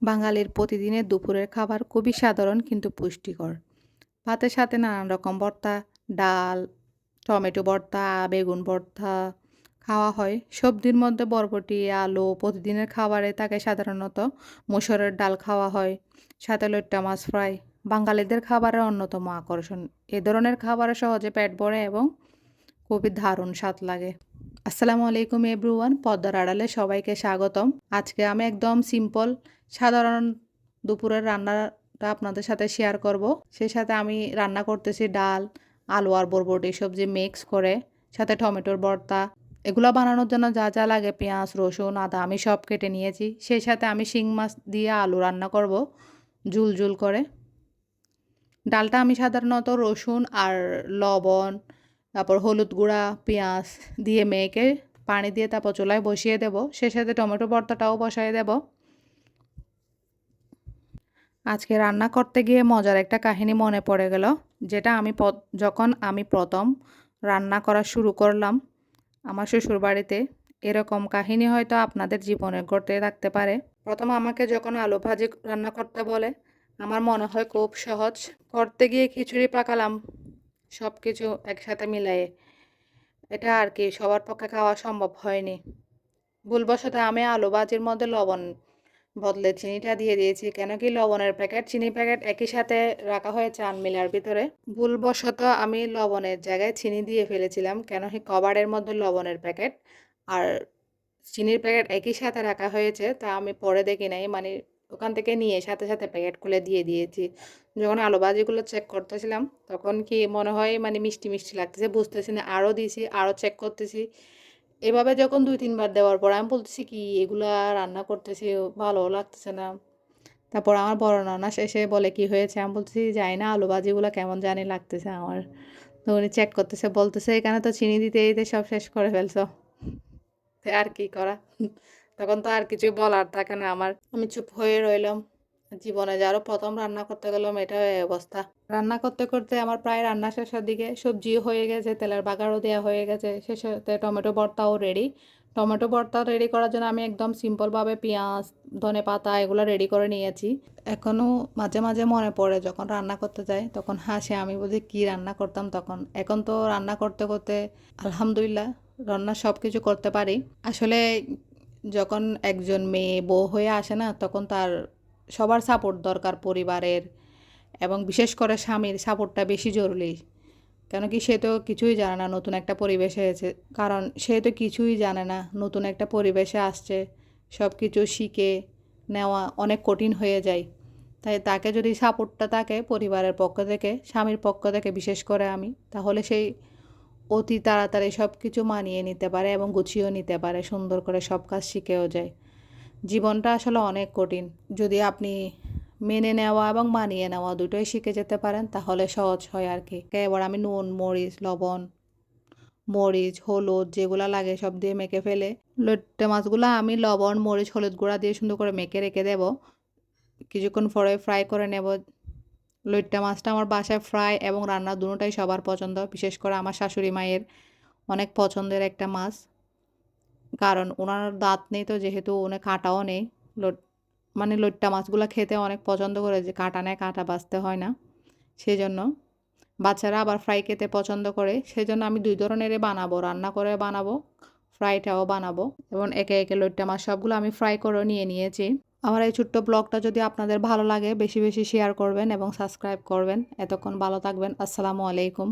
বাঙালির প্রতিদিনের দুপুরের খাবার খুবই সাধারণ কিন্তু পুষ্টিকর। ভাতের সাথে নানান রকম ভর্তা, ডাল, টমেটো ভর্তা, বেগুন ভর্তা খাওয়া হয়। সবজির মধ্যে বরবটি, আলু প্রতিদিনের খাবারে থাকে সাধারণত। মসুরের ডাল খাওয়া হয়, সাথে লইট্টা মাছ ফ্রাই। বাঙালিদের খাবারের অন্যতম আকর্ষণ। এ ধরনের খাবারে সহজে পেট ভরে এবং খুবই দারুণ স্বাদ লাগে। আসসালামু আলাইকুম এভরিওয়ান, পদ্মার আড়ালে সবাইকে স্বাগতম। আজকে আমি একদম সিম্পল সাধারণ দুপুরের রান্নাটা আপনাদের সাথে শেয়ার করব। সেই সাথে আমি রান্না করতেছি ডাল, আলু আর বরবটি সবজি মিক্স করে, সাথে টমেটোর ভর্তা। এগুলো বানানোর জন্য যা যা লাগে পেঁয়াজ, রসুন, আদা আমি সব কেটে নিয়েছি। সেই সাথে আমি শিং মাছ দিয়ে আলু রান্না করব ঝুল ঝুল করে। ডালটা আমি সাধারণত রসুন আর লবণ, তারপর হলুদ গুঁড়া, পেঁয়াজ দিয়ে মেখে পানি দিয়ে তারপর চুলায় বসিয়ে দেব। সেই সাথে টমেটো ভর্তাটাও বসায় দেব। আজকে রান্না করতে গিয়ে মজার একটা কাহিনী মনে পড়ে গেল, যেটা যখন আমি প্রথম রান্না করা শুরু করলাম আমার শ্বশুরবাড়িতে। এরকম কাহিনী হয়তো আপনাদের জীবনে ঘটে থাকতে পারে। প্রথম আমাকে যখন আলু ভাজি রান্না করতে বলে, আমার মনে হয় খুব সহজ। করতে গিয়ে খিচুড়ি পাকালাম সব কিছু একসাথে মিলায়ে। এটা আর কি সবার পক্ষে খাওয়া সম্ভব হয়নি। ভুলবশত আমি আলু ভাজির মধ্যে লবণ বদলে চিনিটা দিয়ে দিয়েছি, কেন কি লবণের প্যাকেট চিনি প্যাকেট একই সাথে রাখা হয়েছে আলমিরার ভিতরে। ভুলবশত আমি লবণের জায়গায় চিনি দিয়ে ফেলেছিলাম, কেন কি কবারের মধ্যে লবণের প্যাকেট আর চিনির প্যাকেট একই সাথে রাখা হয়েছে, তা আমি পরে দেখি নাই। মানে ওখান থেকে নিয়ে সাথে সাথে প্যাকেট খুলে দিয়ে দিয়েছি। যখন আলু ভাজিগুলো চেক করতেছিলাম তখন কি মনে হয় মানে মিষ্টি মিষ্টি লাগতেছে, বুঝতেছি না, আরও দিয়েছি, আরও চেক করতেছি। এভাবে যখন ২-৩ বার দেওয়ার পর আমি বলতেছি কি এগুলা রান্না করতেছি ভালো লাগতেছে না। তারপর আমার বড় নানা শেষে বলে কি হয়েছে, আমি বলতেছি জানি না, আলু ভাজিগুলো কেমন জানি লাগতেছে আমার। তো উনি চেক করতেছে, বলতেছে এখানে তো চিনি দিতে দিতে সব শেষ করে ফেলছো। তো আর কি করা, তখন তো আর কিছুই বলার থাকে না আমার। আমি চুপ হয়ে রইলাম। জীবনে যারও প্রথম রান্না করতে গেলাম এটা এই অবস্থা। রান্না করতে করতে আমার প্রায় রান্না শেষের দিকে, সবজিও হয়ে গেছে, তেলের বাগারও দেওয়া হয়ে গেছে, শেষেতে টমেটো ভর্তাও রেডি। টমেটো ভর্তা রেডি করার জন্য আমি একদম সিম্পলভাবে পেঁয়াজ, ধনে পাতা এগুলো রেডি করে নিয়েছি। এখনও মাঝে মাঝে মনে পড়ে যখন রান্না করতে যাই তখন হাসি, আমি বুঝি কী রান্না করতাম তখন। এখন তো রান্না করতে করতে আলহামদুলিল্লাহ রান্না সব কিছু করতে পারি। আসলে যখন একজন মেয়ে বউ হয়ে আসে না, তখন তার সবার সাপোর্ট দরকার, পরিবারের এবং বিশেষ করে স্বামীর সাপোর্টটা বেশি জরুরি। কেন কি সে তো কিছুই জানে না নতুন একটা পরিবেশে এসে, কারণ সে তো কিছুই জানে না, নতুন একটা পরিবেশে আসছে, সব কিছু শিখে নেওয়া অনেক কঠিন হয়ে যায়। তাই তাকে যদি সাপোর্টটা থাকে পরিবারের পক্ষ থেকে, স্বামীর পক্ষ থেকে বিশেষ করে আমি, তাহলে সেই অতি তাড়াতাড়ি সব কিছু মানিয়ে নিতে পারে এবং গুছিয়েও নিতে পারে, সুন্দর করে সব কাজ শিখেও যায়। জীবনটা আসলে অনেক কঠিন। যদি আপনি মেনে নেওয়া এবং মানিয়ে নেওয়া দুটোই শিখে যেতে পারেন তাহলে সহজ হয় আর কি। এবার আমি নুন, মরিচ, লবণ, মরিচ, হলুদ যেগুলো লাগে সব দিয়ে মেখে ফেলে লইট্টা মাছগুলো আমি লবণ, মরিচ, হলুদ গুঁড়া দিয়ে সুন্দর করে মেখে রেখে দেব। কিছুক্ষণ পরে ফ্রাই করে নেব। লইট্টা মাছটা আমার বাসায় ফ্রাই এবং রান্না দুটোটাই সবার পছন্দ, বিশেষ করে আমার শাশুড়ি মায়ের অনেক পছন্দের একটা মাছ। কারণ ওনার দাঁত নেই, তো যেহেতু উনি কাঁটাও নেই, মানে লইট্টা মাছগুলো খেতে অনেক পছন্দ করে, যে কাঁটা নেই, কাঁটা বাছতে হয় না। সেজন্য বাচ্চারা আবার ফ্রাই খেতে পছন্দ করে, সেজন্য আমি ২ ধরনেরই বানাবো, রান্না করে বানাবো, ফ্রাইটাও বানাবো। এবং একে একে লইট্টা মাছ সবগুলো আমি ফ্রাই করে নিয়ে নিয়েছি। আমার এই ছোট্ট ব্লগটা যদি আপনাদের ভালো লাগে বেশি বেশি শেয়ার করবেন এবং সাবস্ক্রাইব করবেন। এতক্ষণ ভালো থাকবেন। আসসালামু আলাইকুম।